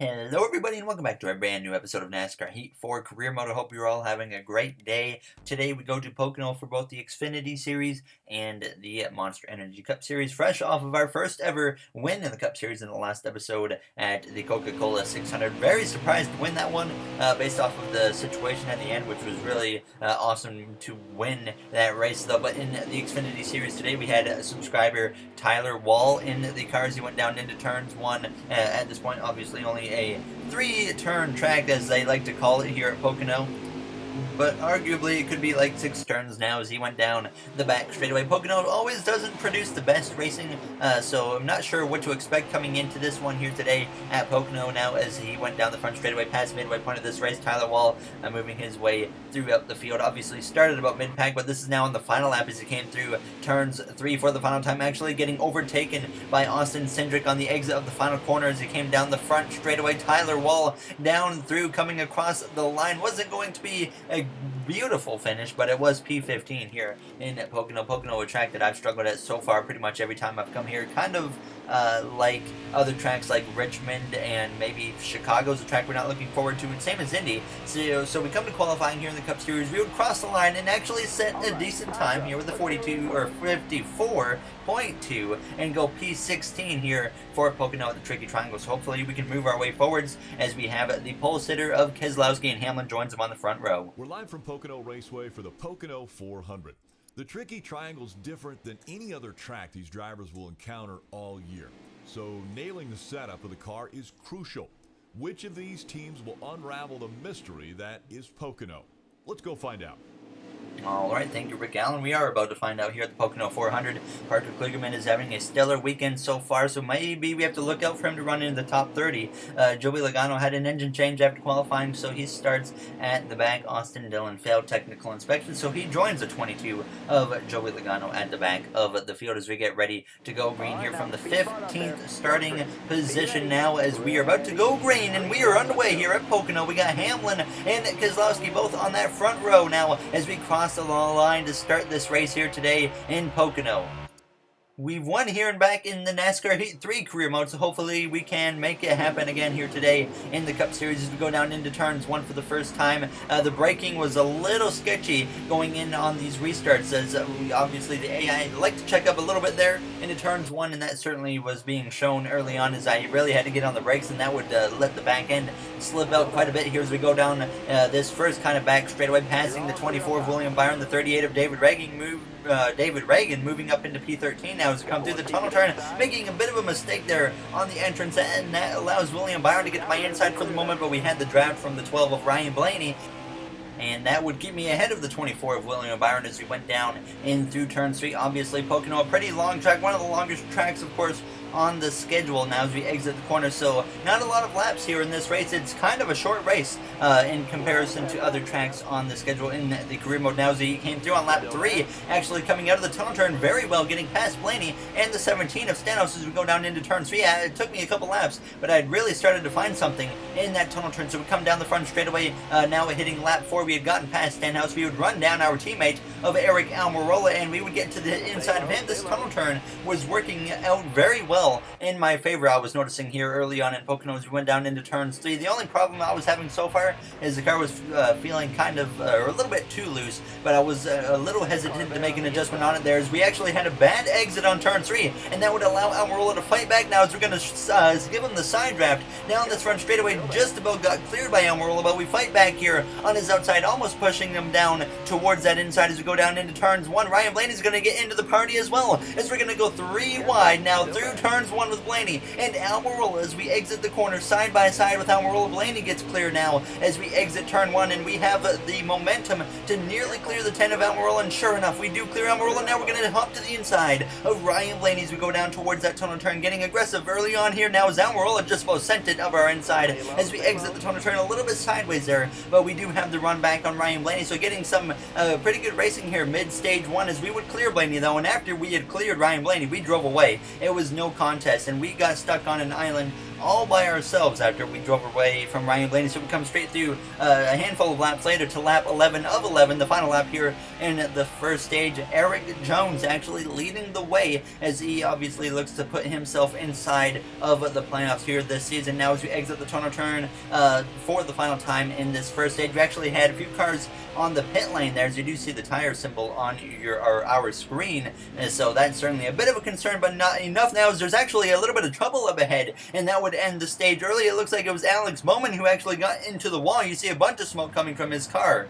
Hello everybody and welcome back to a brand new episode of NASCAR Heat 4 Career Mode. I hope you're all having a great day. Today we go to Pocono for both the Xfinity Series and the Monster Energy Cup Series, fresh off of our first ever win in the Cup Series in the last episode at the Coca-Cola 600. Very surprised to win that one based off of the situation at the end, which was really awesome to win that race though. But in the Xfinity Series today we had a subscriber, Tyler Wall, in the cars. He went down into turns one. At this point, obviously only a three-turn track, as they like to call it here at Pocono, but arguably it could be like 6 turns now as he went down the back straightaway. Pocono always doesn't produce the best racing, so I'm not sure what to expect coming into this one here today at Pocono now as he went down the front straightaway past midway point of this race. Tyler Wall moving his way throughout the field. Obviously started about mid-pack, but this is now on the final lap as he came through turns 3 for the final time, actually getting overtaken by Austin Cindric on the exit of the final corner as he came down the front straightaway. Tyler Wall down through, coming across the line. Wasn't going to be a beautiful finish, but it was P15 here in Pocono. Pocono, a track that I've struggled at so far pretty much every time I've come here. Kind of like other tracks like Richmond and maybe Chicago's a track we're not looking forward to, and same as Indy. So we come to qualifying here in the Cup Series. We would cross the line and actually set a decent time here with the 42 or 54.2 and go P16 here for Pocono at the Tricky Triangle. So hopefully we can move our way forwards as we have the pole sitter of Keselowski, and Hamlin joins him on the front row. We're live from Pocono Raceway for the Pocono 400. The Tricky Triangle's different than any other track these drivers will encounter all year. So nailing the setup of the car is crucial. Which of these teams will unravel the mystery that is Pocono? Let's go find out. Alright, thank you, Rick Allen. We are about to find out here at the Pocono 400. Parker Kligerman is having a stellar weekend so far, so maybe we have to look out for him to run into the top 30. Joey Logano had an engine change after qualifying, so he starts at the back. Austin Dillon failed technical inspection, so he joins the 22 of Joey Logano at the back of the field as we get ready to go green here from the 15th starting position now as we are about to go green, and we are underway here at Pocono. We got Hamlin and Keselowski both on that front row now as we cross the line to start this race here today in Pocono. We've won here and back in the NASCAR Heat 3 career mode, so hopefully we can make it happen again here today in the Cup Series as we go down into turns one for the first time. The braking was a little sketchy going in on these restarts as obviously the AI like to check up a little bit there into turns one, and that certainly was being shown early on as I really had to get on the brakes, and that would let the back end slip out quite a bit here as we go down this first kind of back straightaway, passing the 24 of William Byron, the 38 of David Reagan moving up into P13 now as we come through the tunnel turn, making a bit of a mistake there on the entrance, and that allows William Byron to get to my inside for the moment, but we had the draft from the 12 of Ryan Blaney, and that would keep me ahead of the 24 of William Byron as we went down in through turn 3. Obviously, Pocono, a pretty long track, one of the longest tracks, of course, on the schedule now as we exit the corner, so not a lot of laps here in this race. It's kind of a short race in comparison to other tracks on the schedule in the career mode now as he came through on lap 3, actually coming out of the tunnel turn very well, getting past Blaney and the 17 of Stanos as we go down into turn 3. It took me a couple laps, but I'd really started to find something in that tunnel turn, so we come down the front straightaway now hitting lap 4. We had gotten past Stenhouse. We would run down our teammate of Eric Almirola, and we would get to the inside of him. This tunnel turn was working out very well in my favor. I was noticing here early on in Pocono as we went down into turns 3. The only problem I was having so far is the car was feeling kind of a little bit too loose, but I was a little hesitant to make an adjustment on it there as we actually had a bad exit on turn 3, and that would allow Almirola to fight back now as we're going to give him the side draft down this front straightaway. Just about got cleared by Almirola, but we fight back here on his outside, almost pushing him down towards that inside as we go down into turns 1. Ryan Blaney's going to get into the party as well as we're going to go 3 wide now through turns 1 with Blaney and Almirola as we exit the corner side by side with Almirola. Blaney gets clear now as we exit turn 1, and we have the momentum to nearly clear the 10 of Almirola, and sure enough we do clear Almirola. Now we're going to hop to the inside of Ryan Blaney as we go down towards that tunnel turn, getting aggressive early on here now as Almirola just about sent it of our inside as we exit the tunnel turn a little bit sideways there, but we do have the run back on Ryan Blaney, so getting some pretty good racing here mid-stage 1 as we would clear Blaney though, and after we had cleared Ryan Blaney we drove away. It was no contest, and we got stuck on an island all by ourselves after we drove away from Ryan Blaney. So we come straight through a handful of laps later to lap 11 of 11, the final lap here in the first stage. Eric Jones actually leading the way as he obviously looks to put himself inside of the playoffs here this season. Now as we exit the tunnel turn for the final time in this first stage, we actually had a few cars on the pit lane there, as you do see the tire symbol on our screen, and so that's certainly a bit of a concern, but not enough now, as there's actually a little bit of trouble up ahead, and that would end the stage early. It looks like it was Alex Bowman who actually got into the wall. You see a bunch of smoke coming from his car.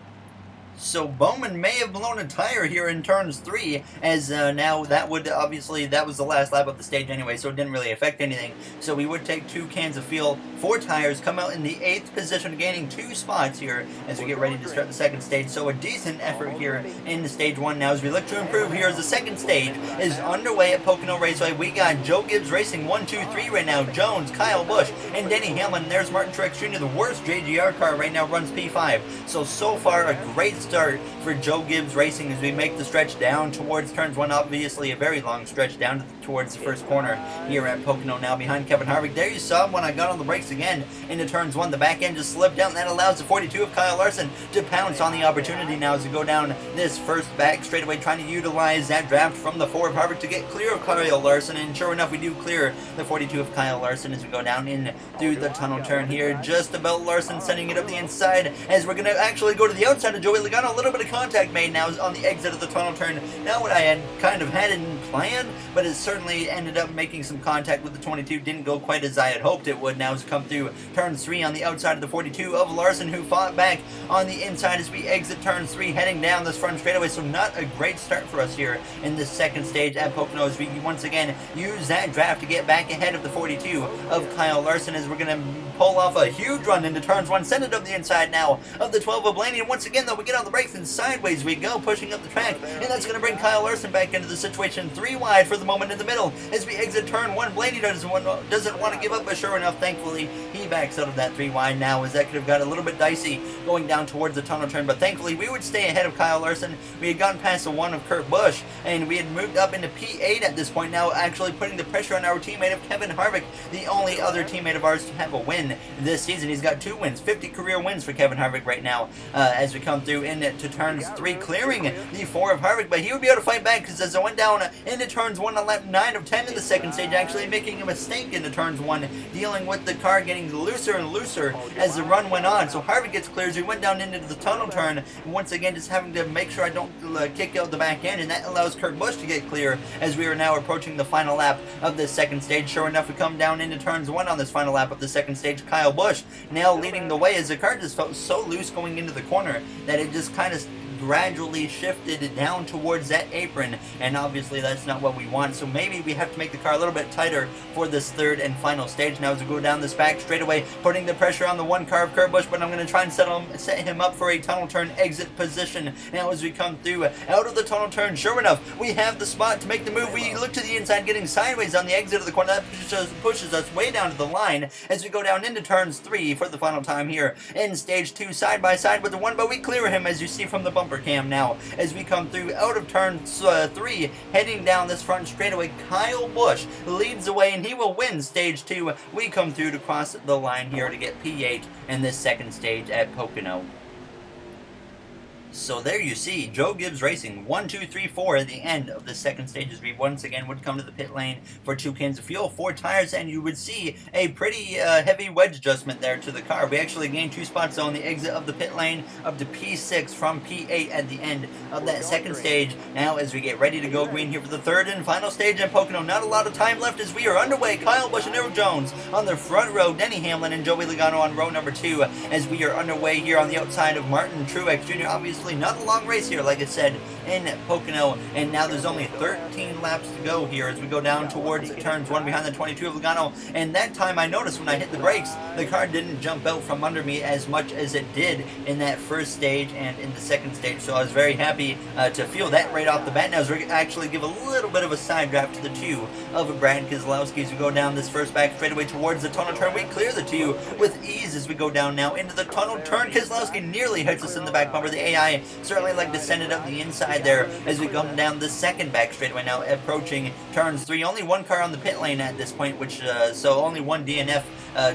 So Bowman may have blown a tire here in turns 3, as now that would obviously, that was the last lap of the stage anyway, so it didn't really affect anything. So we would take 2 cans of fuel, 4 tires, come out in the 8th position, gaining 2 spots here as we get ready to start the second stage. So a decent effort here in stage 1 now as we look to improve here as the second stage is underway at Pocono Raceway. We got Joe Gibbs Racing 1, 2, 3 right now, Jones, Kyle Busch, and Denny Hamlin. There's Martin Truex Jr., the worst JGR car right now, runs P5. So far a great start for Joe Gibbs Racing as we make the stretch down towards turns 1. Obviously a very long stretch down towards the first corner here at Pocono now behind Kevin Harvick. There you saw when I got on the brakes again into turns 1. The back end just slipped down, and that allows the 42 of Kyle Larson to pounce on the opportunity now as we go down this first back straightaway, trying to utilize that draft from the 4 of Harvick to get clear of Kyle Larson, and sure enough we do clear the 42 of Kyle Larson as we go down in through the tunnel turn here. Just about Larson sending it up the inside as we're going to actually go to the outside of Joey Logano. A little bit of contact made now on the exit of the tunnel turn. Not what I had kind of had in plan, but it certainly ended up making some contact with the 22. Didn't go quite as I had hoped it would now as we come through turn 3 on the outside of the 42 of Larson, who fought back on the inside as we exit turn 3 heading down this front straightaway. So not a great start for us here in this second stage at Pocono as we once again use that draft to get back ahead of the 42 of Kyle Larson as we're going to pull off a huge run into turns 1, send it up the inside now of the 12 of Blaney, and once again though we get on the brakes and sideways we go, pushing up the track, and that's going to bring Kyle Larson back into the situation. 3 wide for the moment in the middle as we exit turn 1. Blaney doesn't want to give up, but sure enough, thankfully he backs out of that 3 wide now, as that could have got a little bit dicey going down towards the tunnel turn, but thankfully we would stay ahead of Kyle Larson. We had gotten past the 1 of Kurt Busch, and we had moved up into P8 at this point now, actually putting the pressure on our teammate of Kevin Harvick, the only other teammate of ours to have a win this season. He's got 2 wins, 50 career wins for Kevin Harvick right now as we come through into turns 3, clearing the 4 of Harvick, but he would be able to fight back because as I went down into turns 1 on lap 9 of 10 in the second stage, actually making a mistake into turns 1, dealing with the car getting looser and looser as the run went on. So Harvick gets clear as we went down into the tunnel turn, and once again just having to make sure I don't kick out the back end, and that allows Kurt Busch to get clear as we are now approaching the final lap of this second stage. Sure enough, we come down into turns 1 on this final lap of the second stage. Kyle Busch now leading the way as the car just felt so loose going into the corner that it just kind of gradually shifted down towards that apron, and obviously that's not what we want, so maybe we have to make the car a little bit tighter for this third and final stage now as we go down this back straightaway, putting the pressure on the 1 car of Kurt Busch, but I'm going to try and set him up for a tunnel turn exit position now as we come through out of the tunnel turn. Sure enough, we have the spot to make the move. We look to the inside, getting sideways on the exit of the corner. That pushes us way down to the line as we go down into turns 3 for the final time here in stage 2, side by side with the 1, but we clear him as you see from the bumper cam now as we come through out of turn 3, heading down this front straightaway. Kyle Busch leads the way and he will win stage 2. We come through to cross the line here to get P8 in this second stage at Pocono. So there you see Joe Gibbs Racing 1, 2, 3, 4 at the end of the second stage as we once again would come to the pit lane for 2 cans of fuel, 4 tires, and you would see a pretty heavy wedge adjustment there to the car. We actually gained 2 spots on the exit of the pit lane up to P6 from P8 at the end of that second stage. Now as we get ready to go green here for the third and final stage at Pocono, not a lot of time left as we are underway. Kyle Busch and Eric Jones on the front row, Denny Hamlin and Joey Logano on row number 2 as we are underway here on the outside of Martin Truex Jr. Obviously not a long race here, like I said, in Pocono, and now there's only 13 laps to go here as we go down towards turns 1 behind the 22 of Logano, and that time I noticed when I hit the brakes, the car didn't jump out from under me as much as it did in that first stage and in the second stage, so I was very happy to feel that right off the bat. Now as we actually give a little bit of a side draft to the 2 of Brad Keselowski as we go down this first back straightaway towards the tunnel turn. We clear the 2 with ease as we go down now into the tunnel turn. Keselowski nearly hits us in the back bumper. The AI AI certainly like to send it up the inside there as we come down the second back straightaway now, approaching turns 3. Only one car on the pit lane at this point, which so only one DNF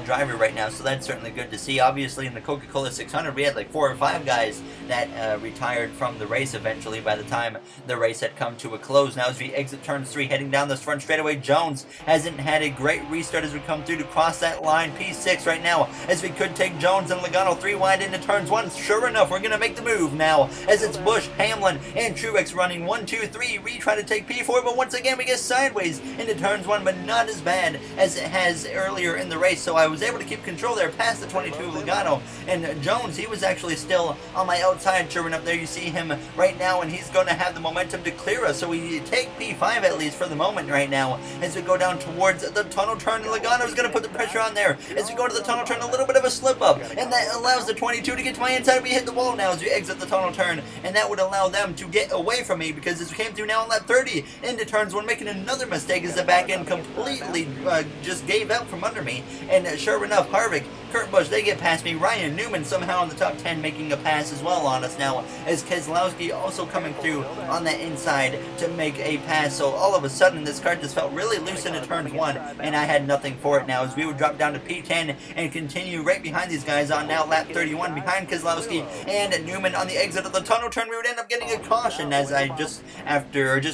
driver right now, so that's certainly good to see. Obviously, in the Coca-Cola 600, we had like 4 or 5 guys that retired from the race eventually by the time the race had come to a close. Now as we exit turns 3, heading down this front straightaway, Jones hasn't had a great restart as we come through to cross that line. P6 right now, as we could take Jones and Logano 3 wide into turns 1. Sure enough, we're going to make the move now, as it's Busch, Hamlin, and Truex running 1, 2, 3. We try to take P4, but once again we get sideways into turns 1, but not as bad as it has earlier in the race. So I was able to keep control there past the 22 of Logano, and Jones, he was actually still on my outside. Sure enough, there you see him right now, and he's going to have the momentum to clear us. So we take P5 at least for the moment right now as we go down towards the tunnel turn, and Logano is going to put the pressure on there as we go to the tunnel turn. A little bit of a slip up, and that allows the 22 to get to my inside. We hit the wall now as we exit the tunnel turn, and that would allow them to get away from me, because as we came through now on lap 30 into turns 1, making another mistake as the back end completely just gave out from under me. And sure enough, Harvick, Kurt Busch, they get past me. Ryan Newman somehow in the top 10 making a pass as well on us now, as Keselowski also coming through on that inside to make a pass. So all of a sudden this car just felt really loose into turns 1, and I had nothing for it now as we would drop down to P10 and continue right behind these guys on now lap 31 behind Keselowski and Newman. On the exit of the tunnel turn, we would end up getting a caution as I just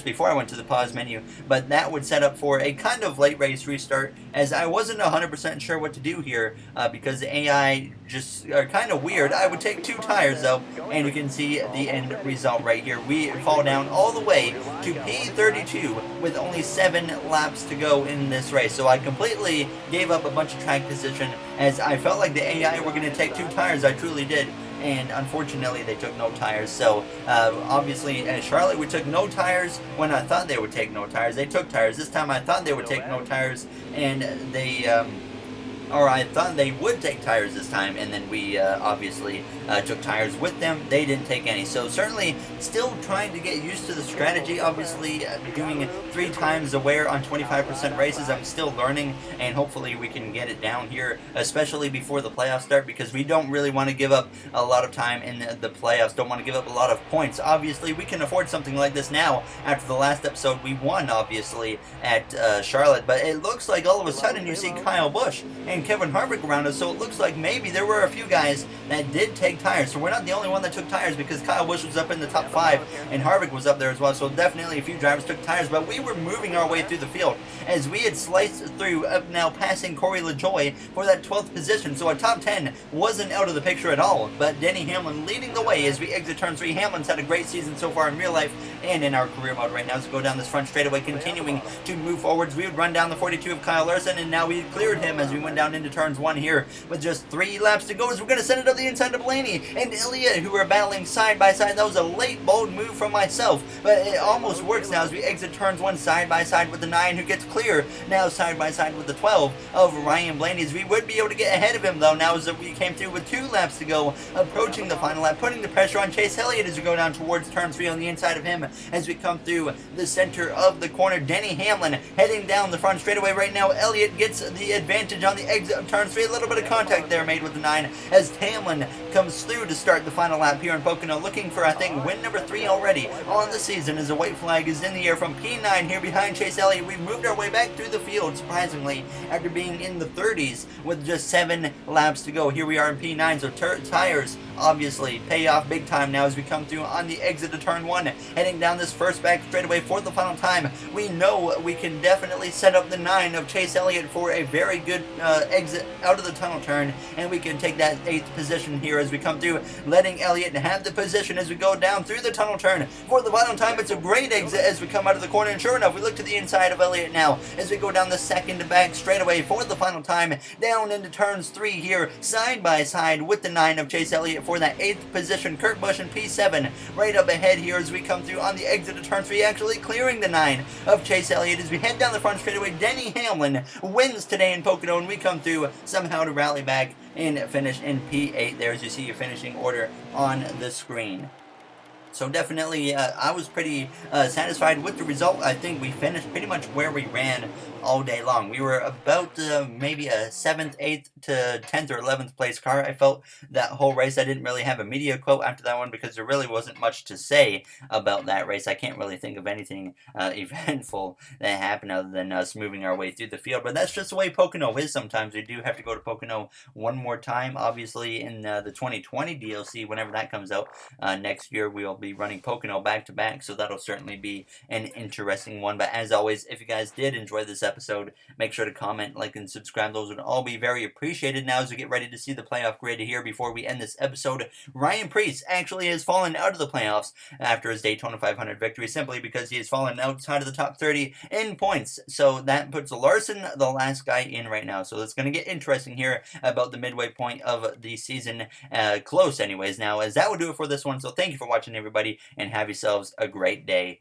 before I went to the pause menu, but that would set up for a kind of late race restart, as I wasn't 100% sure what to do here because the AI just are kind of weird. I would take 2 tires though, and you can see the end result right here. We fall down all the way to P32 with only 7 laps to go in this race. So I completely gave up a bunch of track position as I felt like the AI were going to take 2 tires. I truly did. And unfortunately they took no tires. So obviously at Charlotte we took no tires when I thought they would take no tires. They took tires. This time I thought they would take no tires, and I thought they would take tires this time, and then we obviously took tires with them. They didn't take any. So certainly still trying to get used to the strategy. Obviously doing 3 times a wear on 25% races, I'm still learning, and hopefully we can get it down here, especially before the playoffs start, because we don't really want to give up a lot of time in the playoffs, don't want to give up a lot of points. Obviously we can afford something like this now. After the last episode we won obviously at Charlotte, but it looks like all of a sudden you see Kyle Busch and Kevin Harvick around us, so it looks like maybe there were a few guys that did take tires. So we're not the only one that took tires, because Kyle Busch was up in the top 5 and Harvick was up there as well. So definitely a few drivers took tires, but we were moving our way through the field as we had sliced through, up now passing Corey LaJoie for that 12th position. So our top 10 wasn't out of the picture at all, but Denny Hamlin leading the way as we exit turn 3. Hamlin's had a great season so far in real life and in our career mode right now. As we go down this front straightaway, continuing to move forwards, we would run down the 42 of Kyle Larson, and now we cleared him as we went down into turns 1 here with just 3 laps to go, as we're going to send it up the inside to Blaney and Elliott, who are battling side by side. That was a late bold move from myself, but it almost works now as we exit turns 1 side by side with the 9, who gets clear now side by side with the 12 of Ryan Blaney. As we would be able to get ahead of him though now, as we came through with 2 laps to go, approaching the final lap, putting the pressure on Chase Elliott as we go down towards turn 3 on the inside of him as we come through the center of the corner. Denny Hamlin heading down the front straightaway right now. Elliott gets the advantage on the exit of turn 3. A little bit of contact there made with the 9 as Hamlin comes through to start the final lap here in Pocono, looking for, I think, win number 3 already on the season, as a white flag is in the air from P9 here behind Chase Elliott. We've moved our way back through the field, surprisingly, after being in the 30s with just 7 laps to go. Here we are in P9, so tires obviously pay off big time now as we come through on the exit of turn 1, heading down this first back straightaway for the final time. We know we can definitely set up the 9 of Chase Elliott for a very good exit out of the tunnel turn, and we can take that 8th position here as we come through, letting Elliott have the position as we go down through the tunnel turn for the final time. It's a great exit as we come out of the corner, and sure enough we look to the inside of Elliott now as we go down the second back straightaway for the final time, down into turns 3 here side by side with the 9 of Chase Elliott for that 8th position. Kurt Busch and P7 right up ahead here as we come through on the exit of turn 3, actually clearing the 9 of Chase Elliott as we head down the front straightaway. Denny Hamlin wins today in Pocono, and we come through somehow to rally back and finish in P8 there, as you see your finishing order on the screen. So definitely, I was pretty satisfied with the result. I think we finished pretty much where we ran all day long. We were about maybe a seventh, eighth to 10th or 11th place car. I felt that whole race. I didn't really have a media quote after that one because there really wasn't much to say about that race. I can't really think of anything eventful that happened other than us moving our way through the field. But that's just the way Pocono is sometimes. We do have to go to Pocono one more time, obviously, in the 2020 DLC whenever that comes out. Next year we'll be running Pocono back to back, so that'll certainly be an interesting one. But as always, if you guys did enjoy this episode, make sure to comment, like, and subscribe. Those would all be very appreciated. Now, as we get ready to see the playoff grid here before we end this episode, Ryan Preece actually has fallen out of the playoffs after his Daytona 500 victory, simply because he has fallen outside of the top 30 in points. So that puts Larson, the last guy, in right now. So it's going to get interesting here about the midway point of the season. Close anyways now, as that will do it for this one. So thank you for watching, everybody, and have yourselves a great day.